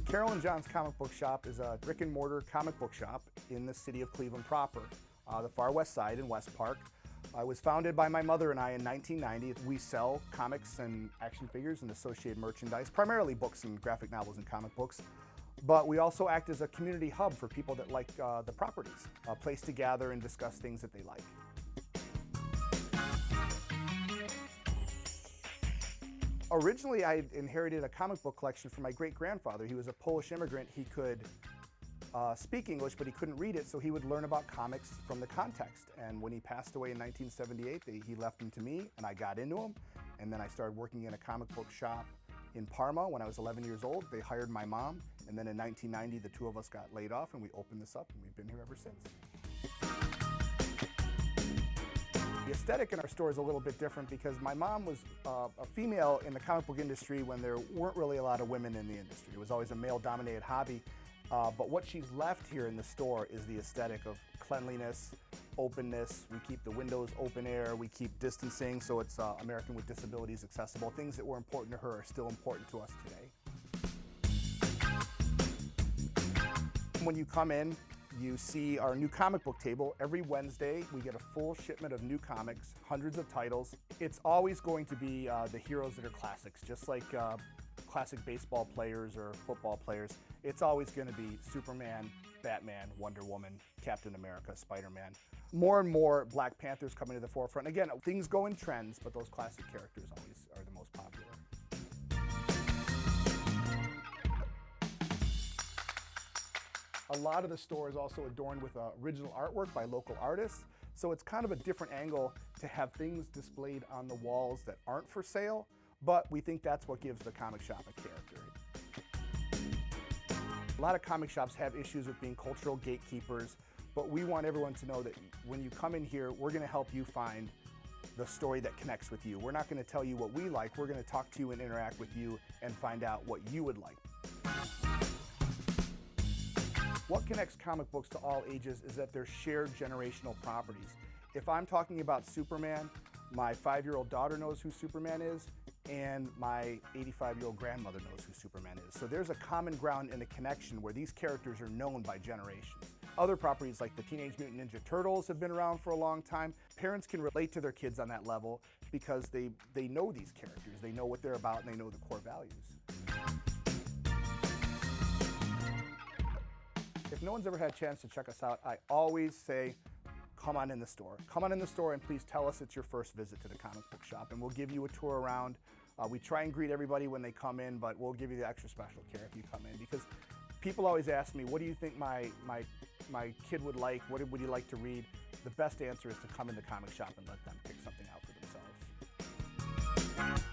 Carol and John's Comic Book Shop is a brick and mortar comic book shop in the city of Cleveland proper, the far west side in West Park. It was founded by my mother and I in 1990. We sell comics and action figures and associated merchandise, primarily books and graphic novels and comic books. But we also act as a community hub for people that like the properties, a place to gather and discuss things that they like. Originally, I inherited a comic book collection from my great-grandfather. He was a Polish immigrant. He could speak English, but he couldn't read it, so he would learn about comics from the context. And when he passed away in 1978, he left them to me, and I got into them. And then I started working in a comic book shop in Parma when I was 11 years old. They hired my mom, and then in 1990, the two of us got laid off, and we opened this up, and we've been here ever since. The aesthetic in our store is a little bit different because my mom was a female in the comic book industry when there weren't really a lot of women in the industry. It was always a male-dominated hobby. But what she's left here in the store is the aesthetic of cleanliness, openness. We keep the windows open air. We keep distancing so it's American with Disabilities accessible. Things that were important to her are still important to us today. When you come in, you see our new comic book table. Every Wednesday, we get a full shipment of new comics, hundreds of titles. It's always going to be the heroes that are classics, just like classic baseball players or football players. It's always going to be Superman, Batman, Wonder Woman, Captain America, Spider-Man. More and more Black Panthers coming to the forefront. Again, things go in trends, but those classic characters always are the most popular. A lot of the store is also adorned with original artwork by local artists, so it's kind of a different angle to have things displayed on the walls that aren't for sale, but we think that's what gives the comic shop a character. A lot of comic shops have issues with being cultural gatekeepers, but we want everyone to know that when you come in here, we're going to help you find the story that connects with you. We're not going to tell you what we like, we're going to talk to you and interact with you and find out what you would like. What connects comic books to all ages is that they're shared generational properties. If I'm talking about Superman, my 5-year-old daughter knows who Superman is, and my 85-year-old grandmother knows who Superman is. So there's a common ground and a connection where these characters are known by generations. Other properties like the Teenage Mutant Ninja Turtles have been around for a long time. Parents can relate to their kids on that level because they know these characters, they know what they're about, and they know the core values. If no one's ever had a chance to check us out, I always say, come on in the store. Come on in the store and please tell us it's your first visit to the comic book shop, and we'll give you a tour around. We try and greet everybody when they come in, but we'll give you the extra special care if you come in, because people always ask me, what do you think my kid would like? What would he like to read? The best answer is to come in the comic shop and let them pick something out for themselves.